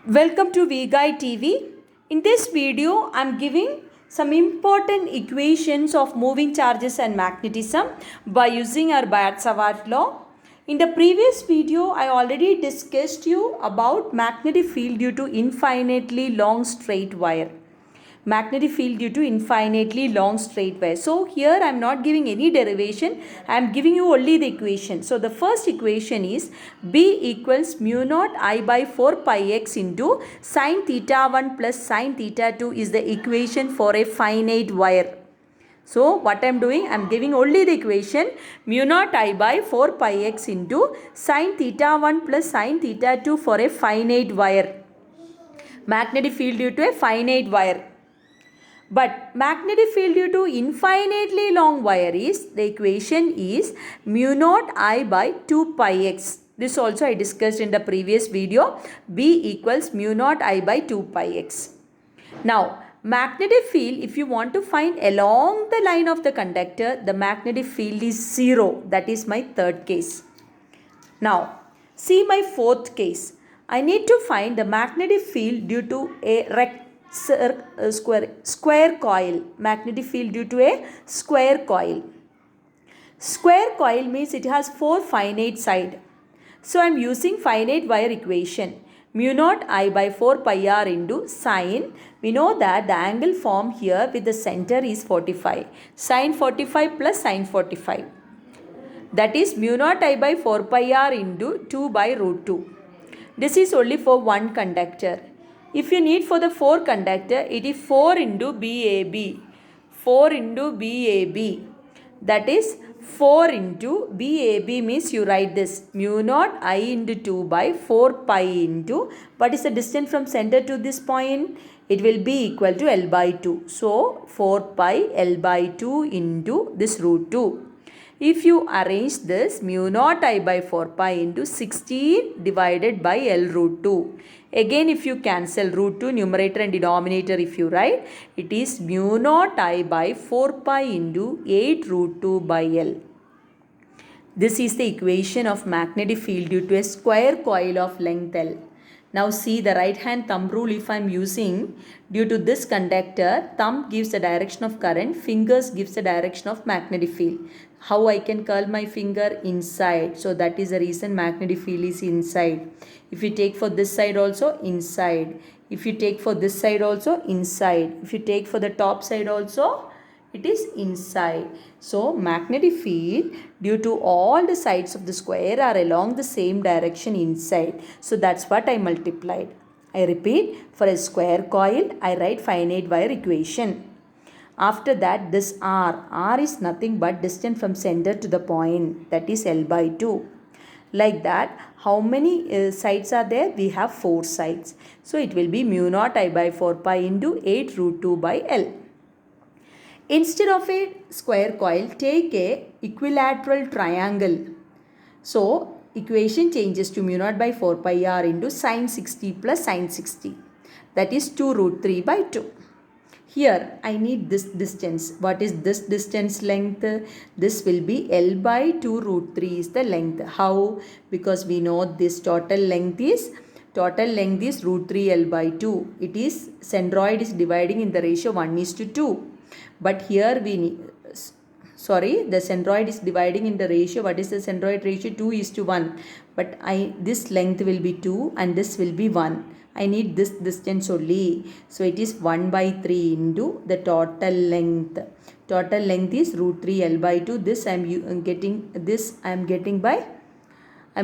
Welcome to VGuide TV. In this video, I am giving some important equations of moving charges and magnetism by using our Biot-Savart law. In the previous video, I already discussed you about magnetic field due to infinitely long straight wire. Magnetic field due to infinitely long straight wire. So here I am not giving any derivation. I am giving you only the equation. So the first equation is B equals mu naught I by 4 pi x into sine theta 1 plus sine theta 2 is the equation for a finite wire. So what I am doing, I am giving only the equation mu naught I by 4 pi x into sine theta 1 plus sine theta 2 for a finite wire. Magnetic field due to a finite wire. But magnetic field due to infinitely long wire is, the equation is mu naught I by 2 pi x. This also I discussed in the previous video. B equals mu naught I by 2 pi x. Now, magnetic field, if you want to find along the line of the conductor, the magnetic field is 0. That is my third case. Now, see my fourth case. I need to find the magnetic field due to a square coil. Magnetic field due to a square coil. Square coil means it has 4 finite sides. So I am using finite wire equation. Mu naught I by 4 pi r into sine. We know that the angle formed here with the center is 45. Sine 45 plus sine 45. That is mu naught I by 4 pi r into 2 by root 2. This is only for one conductor. If you need for the 4 conductor, it is 4 into BAB. 4 into BAB. That is 4 into BAB means you write this mu naught I into 2 by 4 pi into, what is the distance from center to this point? It will be equal to L by 2. So 4 pi L by 2 into this root 2. If you arrange this, mu naught I by 4 pi into 16 divided by L root 2. Again, if you cancel root 2, numerator and denominator, if you write, it is mu naught I by 4 pi into 8 root 2 by L. This is the equation of magnetic field due to a square coil of length L. Now see the right hand thumb rule if I am using, due to this conductor, thumb gives the direction of current, fingers gives the direction of magnetic field. How I can curl my finger? Inside. So that is the reason magnetic field is inside. If you take for this side also, inside. If you take for this side also, inside. If you take for the top side also, it is inside. So magnetic field due to all the sides of the square are along the same direction inside. So that's what I multiplied. I repeat, for a square coil, I write finite wire equation. After that, this R is nothing but distance from center to the point, that is L by 2. Like that, how many sides are there? We have 4 sides. So it will be mu naught I by 4 pi into 8 root 2 by L. Instead of a square coil, take a equilateral triangle. So equation changes to mu naught by 4 pi r into sine 60 plus sine 60. That is 2 root 3 by 2. Here I need this distance. What is this distance length? This will be L by 2 root 3 is the length. How? Because we know this total length is root 3 L by 2. It is centroid is dividing in the ratio 1:2. But here we need, the centroid is dividing in the ratio, what is the centroid ratio? 2:1. But this length will be 2 and this will be 1. I need this distance only. So it is 1 by 3 into the total length. Total length is root 3 L by 2. This I am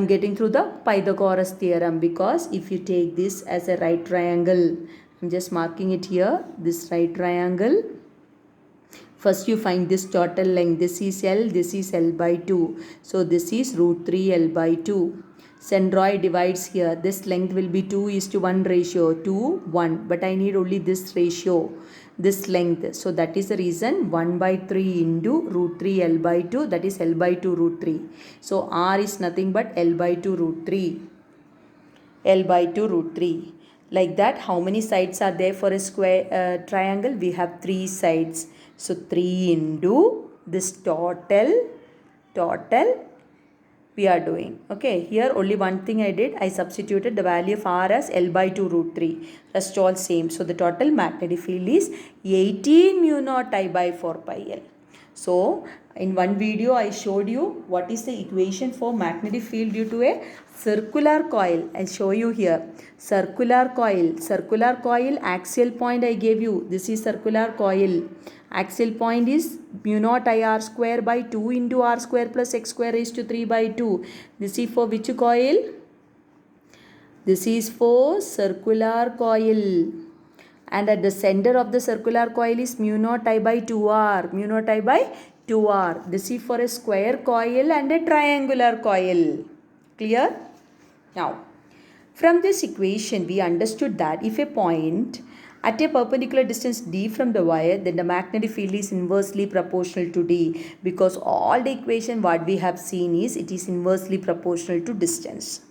getting through the Pythagoras theorem, because if you take this as a right triangle, I am just marking it here, this right triangle. First you find this total length, this is L, this is L by 2. So this is root 3 L by 2. Centroid divides here, this length will be 2:1 ratio, 2, 1. But I need only this ratio, this length. So that is the reason 1 by 3 into root 3 L by 2, that is L by 2 root 3. So R is nothing but L by 2 root 3. L by 2 root 3. Like that, how many sides are there for a square triangle? We have 3 sides. So 3 into this total we are doing. Okay, here only one thing I did, I substituted the value of R as L by 2 root 3. Rest all same. So the total magnetic field is 18 mu naught I by 4 pi L. So in one video I showed you what is the equation for magnetic field due to a circular coil. I'll show you here. Circular coil, axial point I gave you. This is circular coil. Axial point is mu naught I r square by 2 into r square plus x square raised to 3 by 2. This is for which coil? This is for circular coil. And at the center of the circular coil is mu naught I by 2r. Mu naught I by 2r. This is for a square coil and a triangular coil. Clear? Now, from this equation we understood that if a point at a perpendicular distance d from the wire, then the magnetic field is inversely proportional to d, because all the equation what we have seen is it is inversely proportional to distance.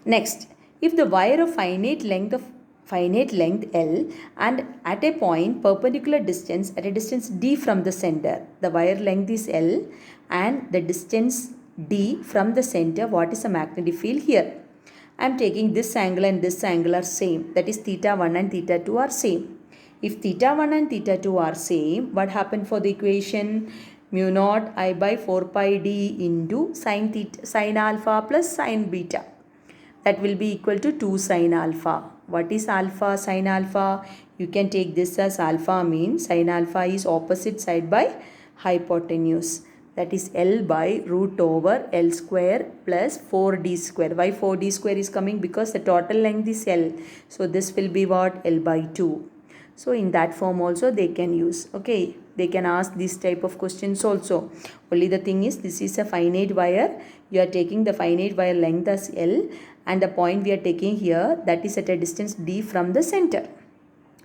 Next, if the wire of finite length L and at a point perpendicular distance at a distance d from the center, the wire length is L and the distance d from the center, what is the magnetic field here? I am taking this angle and this angle are same, that is theta 1 and theta 2 are same. If theta 1 and theta 2 are same, what happened for the equation? Mu naught I by 4 pi d into sin alpha plus sin beta. That will be equal to 2 sin alpha. What is alpha, sin alpha? You can take this as alpha means sin alpha is opposite side by hypotenuse. That is L by root over L square plus 4d square. Why 4d square is coming? Because the total length is L. So this will be what? L by 2. So in that form also they can use. Okay, they can ask this type of questions also. Only the thing is this is a finite wire. You are taking the finite wire length as L and the point we are taking here, that is at a distance d from the center.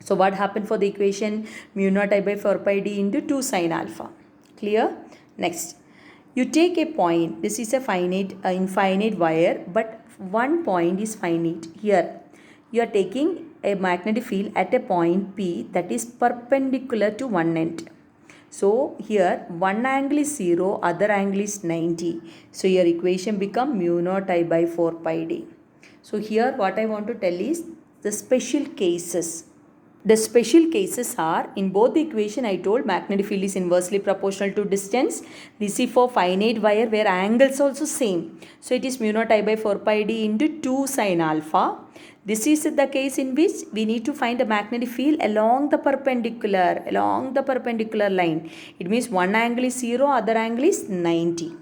So what happened for the equation? Mu naught I by 4 pi d into 2 sin alpha. Clear? Next, you take a point. This is a infinite wire, but one point is finite. Here, you are taking a magnetic field at a point P that is perpendicular to one end. So here one angle is 0, other angle is 90. So your equation become mu naught I by 4 pi d. So here what I want to tell is the special cases. The special cases are, in both the equation I told magnetic field is inversely proportional to distance. This is for finite wire where angles also same. So it is mu naught I by 4 pi d into 2 sin alpha. This is the case in which we need to find the magnetic field along the perpendicular line. It means one angle is 0, other angle is 90.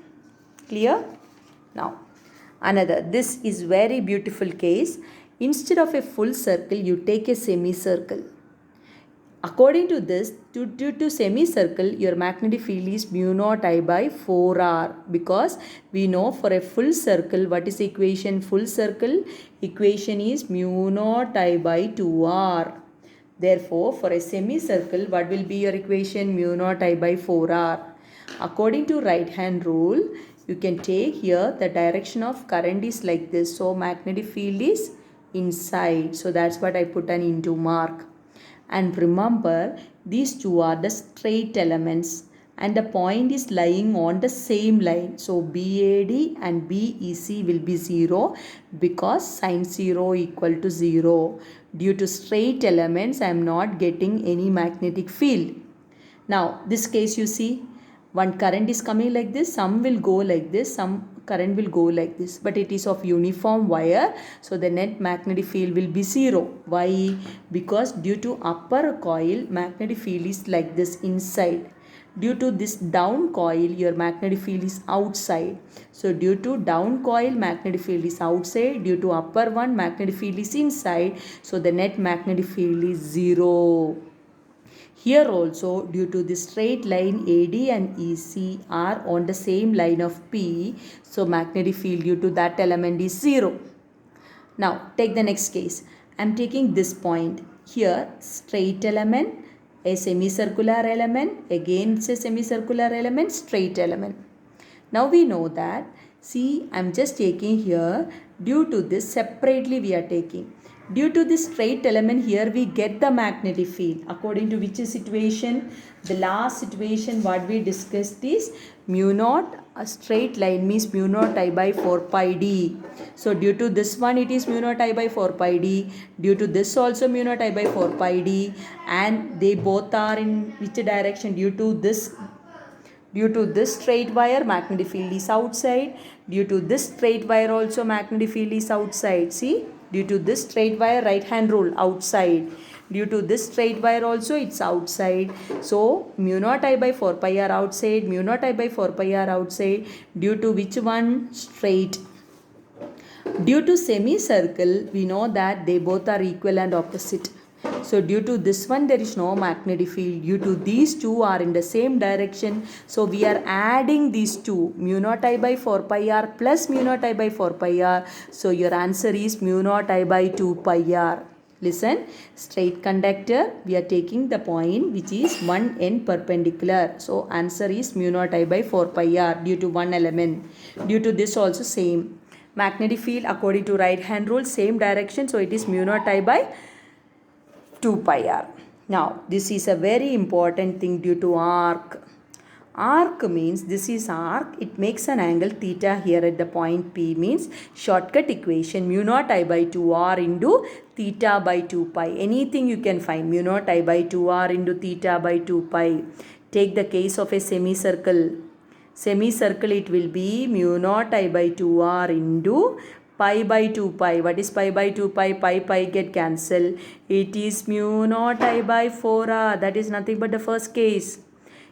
Clear? Now, another, this is very beautiful case. Instead of a full circle, you take a semicircle. According to this, due to semicircle, your magnetic field is mu naught I by 4r, because we know for a full circle, what is the equation? Full circle equation is mu naught I by 2r. Therefore, for a semicircle, what will be your equation? Mu naught I by 4r. According to right hand rule, you can take here the direction of current is like this. So, magnetic field is inside. So, that's what I put an into mark. And remember, these two are the straight elements and the point is lying on the same line. So, BAD and BEC will be 0 because sin 0 equal to 0. Due to straight elements, I am not getting any magnetic field. Now, this case you see, one current is coming like this, some will go like this, some current will go like this, but it is of uniform wire, so the net magnetic field will be 0. Why? Because due to upper coil, magnetic field is like this inside. Due to this down coil, your magnetic field is outside. So due to down coil, magnetic field is outside. Due to upper one, magnetic field is inside. So the net magnetic field is 0. Here also, due to the straight line AD and EC are on the same line of P, so magnetic field due to that element is 0. Now, take the next case. I am taking this point. Here, straight element, a semicircular element, again it's a semicircular element, straight element. Now we know that, see, I am just taking here, due to this separately we are taking. Due to this straight element here, we get the magnetic field. According to which situation? The last situation what we discussed is mu naught, a straight line means mu naught I by 4 pi d. So due to this one it is mu naught I by 4 pi d. Due to this also mu naught I by 4 pi d. And they both are in which direction? Due to this straight wire, magnetic field is outside. Due to this straight wire also, magnetic field is outside. See, due to this straight wire, right hand rule, outside. Due to this straight wire also, it's outside. So mu naught I by 4 pi are outside, mu naught I by 4 pi are outside. Due to which one? Straight. Due to semicircle, we know that they both are equal and opposite. So due to this one, there is no magnetic field. Due to these two are in the same direction. So we are adding these two, mu naught I by 4 pi r plus mu naught I by 4 pi r. So your answer is mu naught I by 2 pi r. Listen, straight conductor, we are taking the point which is one end perpendicular. So answer is mu naught I by 4 pi r due to one element. Due to this also same. Magnetic field according to right hand rule, same direction. So it is mu naught I by 2 pi r. Now this is a very important thing due to arc. Arc means this is arc. It makes an angle theta here at the point P, means shortcut equation mu naught I by 2 r into theta by 2 pi. Anything you can find, mu naught I by 2 r into theta by 2 pi. Take the case of a semicircle. Semicircle, it will be mu naught I by 2 r into pi by 2 pi. What is pi by 2 pi? Pi get cancelled. It is mu naught I by 4 r. That is nothing but the first case.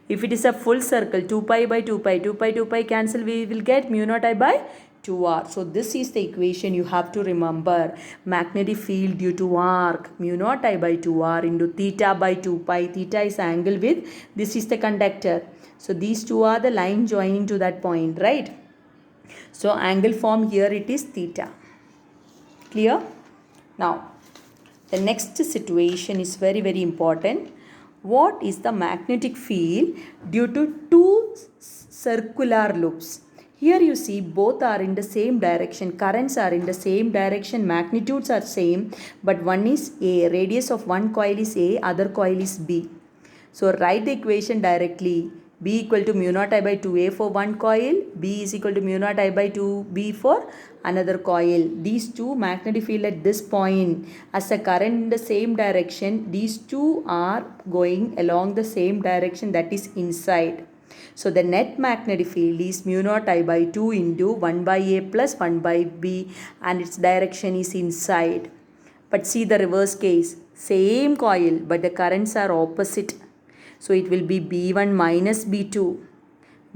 If it is a full circle, 2 pi by 2 pi, 2 pi 2 pi cancel, we will get mu naught I by 2 r. So this is the equation you have to remember. Magnetic field due to arc, mu naught I by 2 r into theta by 2 pi. Theta is angle with, this is the conductor. So these two are the line joining to that point, right? So angle form here, it is theta. Clear? Now, the next situation is very, very important. What is the magnetic field due to two circular loops? Here you see both are in the same direction. Currents are in the same direction. Magnitudes are same. But one is A. Radius of one coil is A. Other coil is B. So write the equation directly. B equal to mu naught I by 2A for one coil. B is equal to mu naught I by 2B for another coil. These two magnetic field at this point, as a current in the same direction, these two are going along the same direction, that is inside. So the net magnetic field is mu naught I by 2 into 1 by A plus 1 by B, and its direction is inside. But see the reverse case. Same coil but the currents are opposite. So it will be B1 minus B2.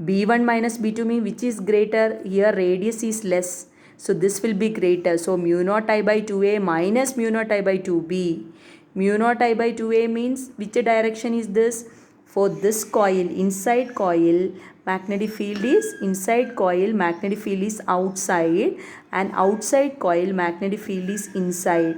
B1 minus B2 means which is greater? Here radius is less. So this will be greater. So mu naught I by 2A minus mu naught I by 2B. Mu naught I by 2A means which direction is this? For this coil, inside coil, magnetic field is inside coil, magnetic field is outside, and outside coil, magnetic field is inside.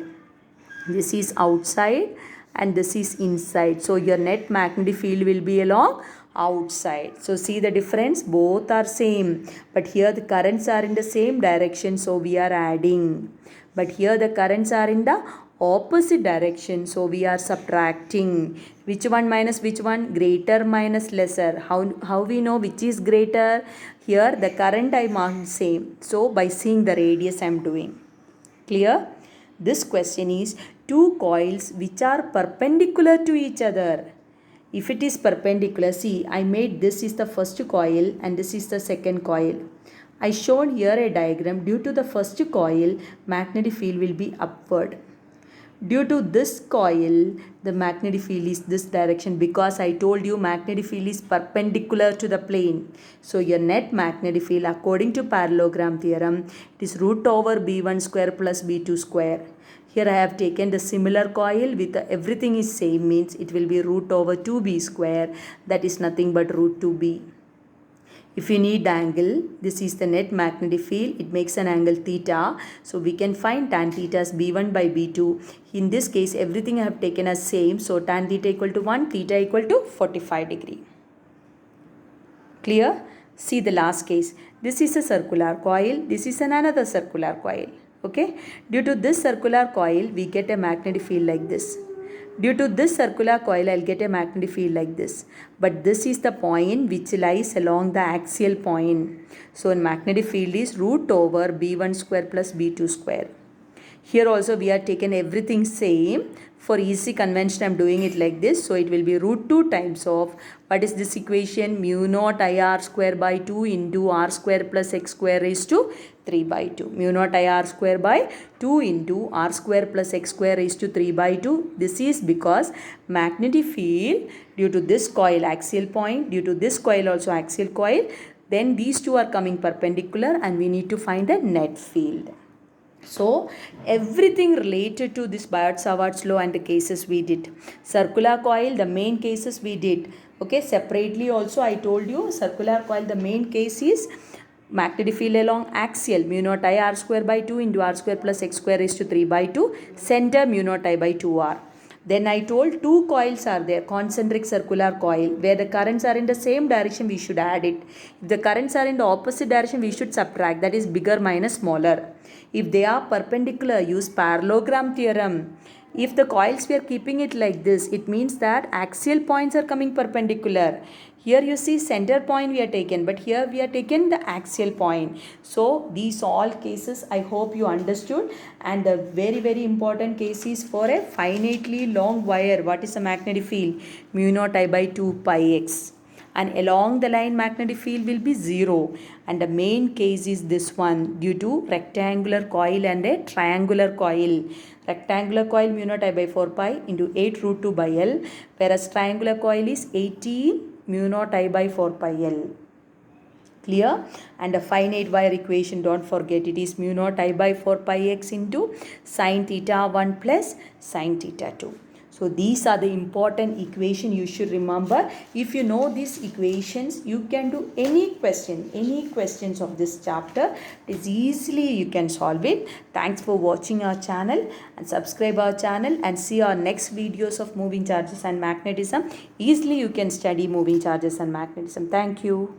This is outside and this is inside. So your net magnetic field will be along outside. So see the difference, both are same, but here the currents are in the same direction, so we are adding. But here the currents are in the opposite direction, so we are subtracting. Which one minus which one? Greater minus lesser. How we know which is greater? Here the current I marked same, so by seeing the radius I am doing. Clear? This question is two coils which are perpendicular to each other. If it is perpendicular, see, I made this is the first coil and this is the second coil. I shown here a diagram. Due to the first coil, magnetic field will be upward. Due to this coil, the magnetic field is this direction, because I told you magnetic field is perpendicular to the plane. So your net magnetic field according to parallelogram theorem, it is root over B1 square plus B2 square. Here I have taken the similar coil with everything is same, means it will be root over 2B square, that is nothing but root 2B. If you need angle, this is the net magnetic field. It makes an angle theta. So we can find tan theta as B1 by B2. In this case, everything I have taken as same. So tan theta equal to 1, theta equal to 45 degree. Clear? See the last case. This is a circular coil. This is another circular coil. Okay, due to this circular coil, we get a magnetic field like this. Due to this circular coil, I'll get a magnetic field like this. But this is the point which lies along the axial point. So, magnetic field is root over B1 square plus B2 square. Here also we are taken everything same. For easy convention I am doing it like this. So it will be root 2 times of, what is this equation? Mu naught IR square by 2 into R square plus X square raised to 3 by 2. Mu naught IR square by 2 into R square plus X square raised to 3 by 2. This is because magnetic field due to this coil axial point, due to this coil also axial coil, then these two are coming perpendicular and we need to find the net field. So, everything related to this Biot-Savart's law and the cases we did. Circular coil, the main cases we did. Okay, separately also I told you, circular coil, the main case is magnetic field along axial, mu naught I R square by 2 into R square plus X square raised to 3 by 2, center mu naught I by 2R. Then I told two coils are there, concentric circular coil, where the currents are in the same direction, we should add it. If the currents are in the opposite direction, we should subtract, that is bigger minus smaller. If they are perpendicular, use parallelogram theorem. If the coils we are keeping it like this, it means that axial points are coming perpendicular. Here you see center point we are taken, but here we are taken the axial point. So these all cases I hope you understood, and the very important case is for a finitely long wire. What is a magnetic field? Mu naught I by 2 pi x. And along the line magnetic field will be 0, and the main case is this one due to rectangular coil and a triangular coil. Rectangular coil mu naught I by 4 pi into 8 root 2 by L, whereas triangular coil is 18 mu naught I by 4 pi L. Clear? And a finite wire equation, don't forget, it is mu naught I by 4 pi x into sine theta 1 plus sine theta 2. So these are the important equation you should remember. If you know these equations, you can do any questions of this chapter. It is easily you can solve it. Thanks for watching our channel, and subscribe our channel and see our next videos of moving charges and magnetism. Easily you can study moving charges and magnetism. Thank you.